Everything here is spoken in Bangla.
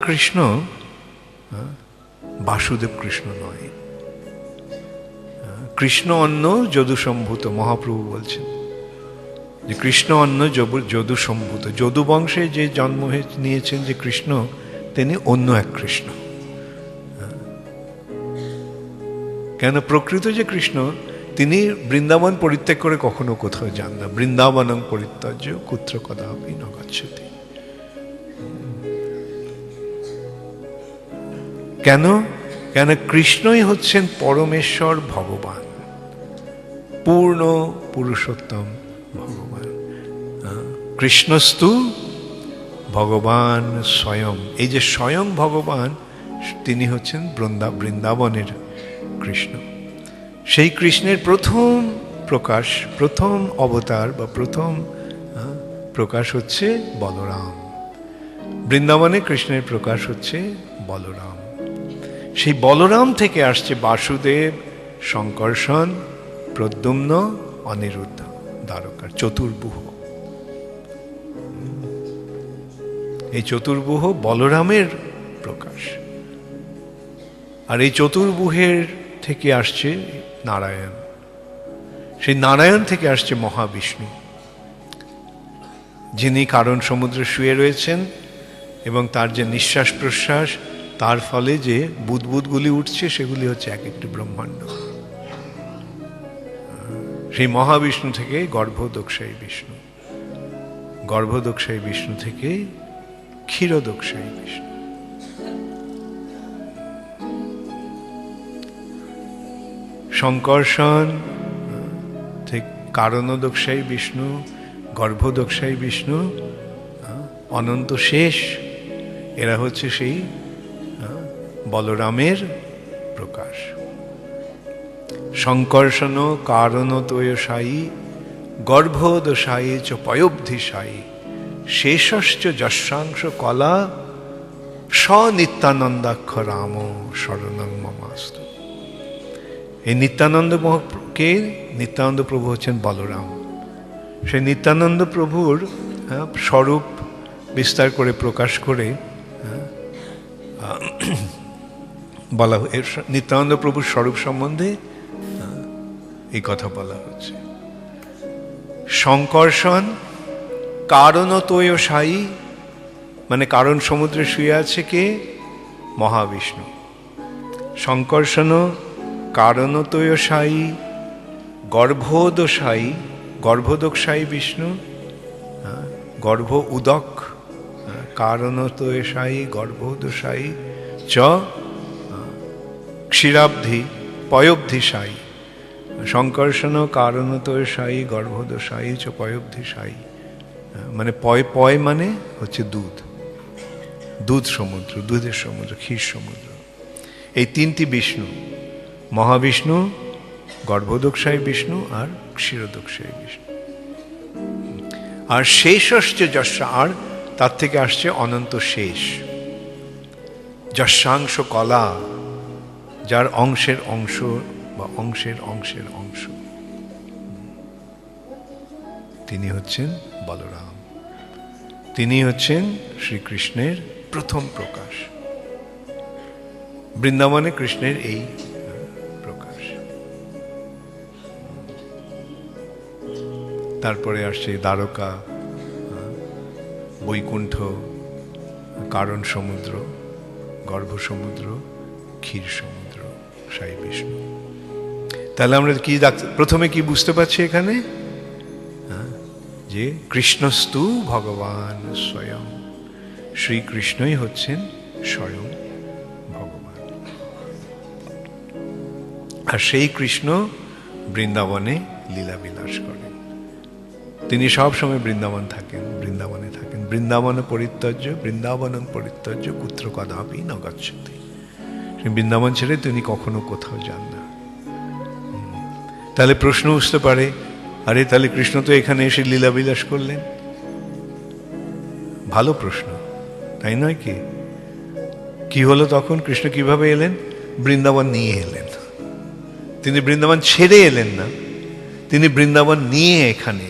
কৃষ্ণ বাসুদেব কৃষ্ণ নয়। কৃষ্ণ অন্য যদুসম্ভূত, মহাপ্রভু বলছেন যে কৃষ্ণ অন্য যদুসম্ভূত, যদু বংশে যে জন্ম নিয়েছেন যে কৃষ্ণ, তিনি অন্য এক কৃষ্ণ। কেন প্রকৃত যে কৃষ্ণ, তিনি বৃন্দাবন পরিত্যাগ করে কখনো কোথাও যান না। বৃন্দাবনং পরিত্যাজ্য কুত্র কদাপি ন গচ্ছতি। কেন? কেন কৃষ্ণই হচ্ছেন পরমেশ্বর ভগবান, পূর্ণ পুরুষোত্তম ভগবান। কৃষ্ণস্তু ভগবান স্বয়ং। এই যে স্বয়ং ভগবান, তিনি হচ্ছেন বৃন্দাবনের কৃষ্ণ। সেই কৃষ্ণের প্রথম প্রকাশ, প্রথম অবতার বা প্রথম প্রকাশ হচ্ছে বলরাম। বৃন্দাবনে কৃষ্ণের প্রকাশ হচ্ছে বলরাম। সেই বলরাম থেকে আসছে বাসুদেব, শঙ্কর্ষণ, প্রদ্যুম্ন, অনিরুদ্ধ, দ্বারকার চতুর্ভুহ। এই চতুর্ভুহ বলরামের প্রকাশ। আর এই চতুর্ভুহের থেকে আসছে নারায়ণ। সেই নারায়ণ থেকে আসছে মহাবিষ্ণু, যিনি কারণ সমুদ্রে শুয়ে রয়েছেন এবং তার যে নিঃশ্বাস প্রশ্বাস, তার ফলে যে বুদবুদগুলি উঠছে, সেগুলি হচ্ছে এক একটি ব্রহ্মাণ্ড। সেই মহাবিষ্ণু থেকে গর্ভদোক্ষায়ী বিষ্ণু, গর্ভদোক্ষায়ী বিষ্ণু থেকে ক্ষীরদোক্ষায়ী বিষ্ণু। শঙ্কর্ষণ থেকে কারণদোক্ষায়ী বিষ্ণু, গর্ভদোক্ষায়ী বিষ্ণু, অনন্ত শেষ, এরা হচ্ছে সেই বলরামের প্রকাশ। শঙ্কর্ষণ কারণতোয়সায়ী গর্ভোদশায়ী চ পয়োবধিশায়ী শেষশ্চ যশাংশ কলা স্বনিত্যানন্দাক্ষ রাম শরণং মমাস্তু। এই নিত্যানন্দকে, নিত্যানন্দ প্রভু হচ্ছেন বলরাম। সেই নিত্যানন্দ প্রভুর স্বরূপ বিস্তার করে প্রকাশ করে বলা, নিত্যানন্দ প্রভুর স্বরূপ সম্বন্ধে এই কথা বলা হচ্ছে। শঙ্কর্ষণ কারণতোয়সায়ী, মানে কারণ সমুদ্রে শুয়ে আছে কে? মহাবিষ্ণু। শঙ্কর্ষণ কারণতোয়সায়ী গর্ভোদশায়ী, গর্ভদোক্ষায়ী বিষ্ণু, গর্ভ উদক, কারণতোয়সায়ী গর্ভোদশায়ী চ ক্ষীরাব্ধি পয়োবধিশায়ী। শঙ্কর্ষণ কারণতোয়সায়ী গর্ভোদশায়ী চ পয়োবধিশায়ী, মানে পয় মানে হচ্ছে দুধ, দুধ সমুদ্র, দুধের সমুদ্র, ক্ষীর সমুদ্র। এই তিনটি বিষ্ণু, মহাবিষ্ণু, গর্ভদোক্ষায়ী বিষ্ণু আর ক্ষীরদোক্ষায়ী বিষ্ণু। আর শেষশ্চ যশা, আর তার থেকে আসছে অনন্ত শেষ। যশাংশ কলা, যার অংশের অংশ বা অংশের অংশের অংশ, তিনি হচ্ছেন বলরাম। তিনি হচ্ছেন শ্রীকৃষ্ণের প্রথম প্রকাশ। বৃন্দাবনে কৃষ্ণের এই প্রকাশ। তারপরে আসছে দ্বারকা, বৈকুণ্ঠ, কারণ সমুদ্র, গর্ভ সমুদ্র, ক্ষীর সমুদ্র, সাই বিষ্ণু। তাহলে আমরা কি প্রথমে কি বুঝতে পারছি এখানে? যে কৃষ্ণস্তু ভগবান স্বয়ং, শ্রীকৃষ্ণই হচ্ছেন স্বয়ং ভগবান। আর সেই কৃষ্ণ বৃন্দাবনে লীলাবিলাস করেন। তিনি সব সময় বৃন্দাবন থাকেন, বৃন্দাবনে থাকেন। বৃন্দাবন পরিত্যাজ্য, বৃন্দাবনং পরিত্যাজ্য কুত্র কদাপি ন গচ্ছতি। বৃন্দাবন ছেড়ে তিনি কখনো কোথাও যান না। তাহলে প্রশ্ন উঠতে পারে, আরে তাহলে কৃষ্ণ তো এখানে এসে লীলাবিলাস করলেন। ভালো প্রশ্ন, তাই নয় কি? কি হলো তখন? কৃষ্ণ কিভাবে এলেন? বৃন্দাবন নিয়ে এলেন। তিনি বৃন্দাবন ছেড়ে এলেন না, তিনি বৃন্দাবন নিয়ে এখানে